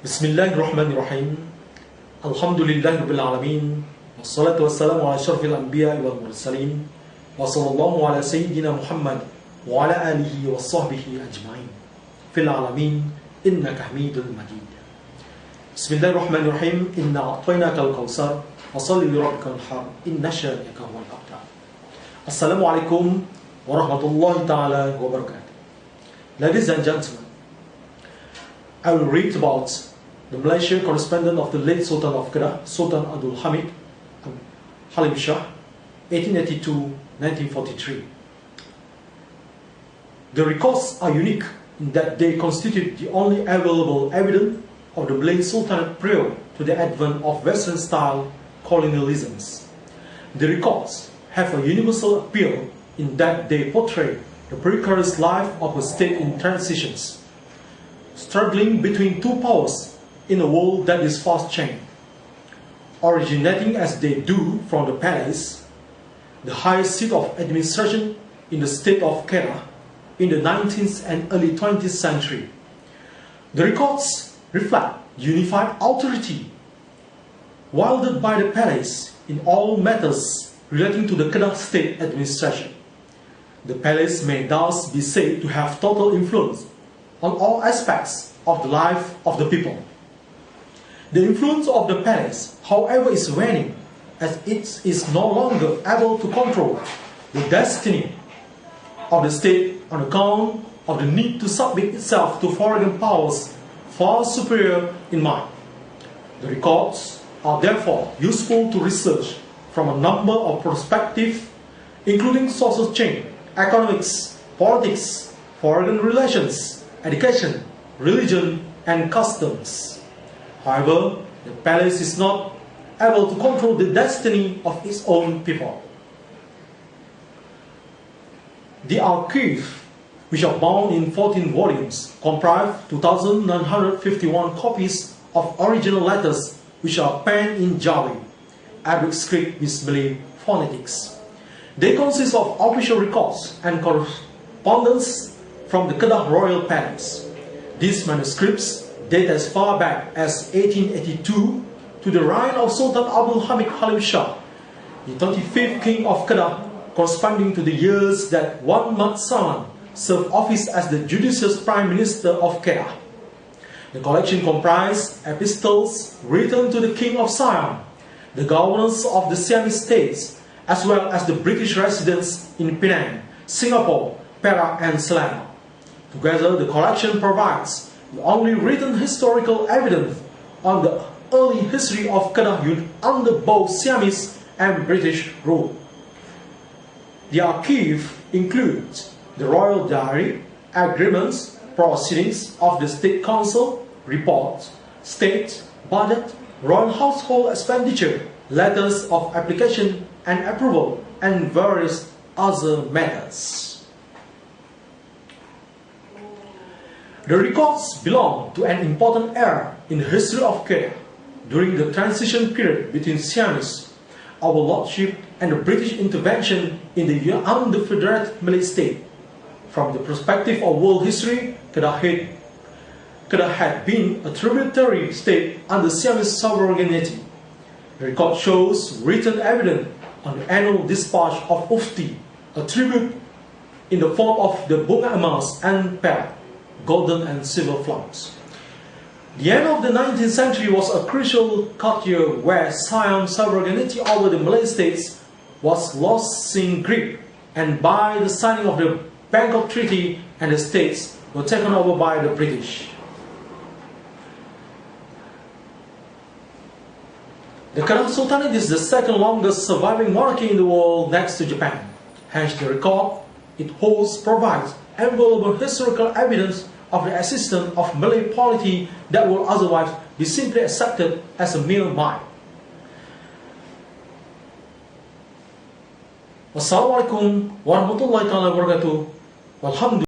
Bismillahirrahmanirrahim. Alhamdulillahirabbil alamin. Wassalatu wassalamu ala asyrafil anbiya'i wal mursalin. Wa sallallahu ala sayyidina Muhammad wa ala alihi wa sahbihi ajma'in. Fil alamin innaka Hamidul Majid. Bismillahirrahmanirrahim. Inna a'tainakal kautsar fasalli li rabbikal wanhar. Inna syani'aka huwal abtar. Assalamualaikum warahmatullahi ta'ala wabarakatuh. Ladies and gentlemen, I will read about the Malaysia correspondent of the late Sultan of Kedah, Sultan Abdul Hamid Halim Shah, 1882-1943. The records are unique in that they constitute the only available evidence of the Malay Sultanate prior to the advent of Western-style colonialisms. The records have a universal appeal in that they portray the precarious life of a state in transitions, struggling between two powers in a world that is fast changing, originating as they do from the palace, the highest seat of administration in the state of Kedah in the 19th and early 20th century. The records reflect unified authority wielded by the palace in all matters relating to the Kedah state administration. The palace may thus be said to have total influence on all aspects of the life of the people. The influence of the palace, however, is waning as it is no longer able to control the destiny of the state on account of the need to submit itself to foreign powers far superior in mind. The records are therefore useful to research from a number of perspectives, including social change, economics, politics, foreign relations, education, religion, and customs. However, the palace is not able to control the destiny of its own people. The archive, which are bound in 14 volumes, comprise 2,951 copies of original letters which are penned in Jawi, Arabic script with Malay phonetics. They consist of official records and correspondence from the Kedah Royal Palace. These manuscripts date as far back as 1882 to the reign of Sultan Abdul Hamid Halim Shah, the 25th King of Kedah, corresponding to the years that Mat Saman served office as the judicious Prime Minister of Kedah. The collection comprised epistles written to the King of Siam, the governors of the Siamese states, as well as the British residents in Penang, Singapore, Perak, and Selangor. Together, the collection provides the only written historical evidence on the early history of Kedah under both Siamese and British rule. The archive includes the royal diary, agreements, proceedings of the State Council, reports, state budget, royal household expenditure, letters of application and approval, and various other matters. The records belong to an important era in the history of Kedah during the transition period between Siamese, our lordship, and the British intervention in the under-federated Malay state. From the perspective of world history, Kedah had been a tributary state under Siamese sovereignty. The record shows written evidence on the annual dispatch of Ufti, a tribute in the form of the bunga emas and perak, golden and silver flowers. The end of the 19th century was a crucial cut year where Siam's sovereignty over the Malay states was lost in grip, and by the signing of the Bangkok Treaty, and the states were taken over by the British. The Kedah Sultanate is the second longest surviving monarchy in the world next to Japan. Hence, the record it holds provides invaluable historical evidence of the existence of Malay polity that would otherwise be simply accepted as a mere myth. Wassalamualaikum warahmatullahi wabarakatuh. Walhamdulillah.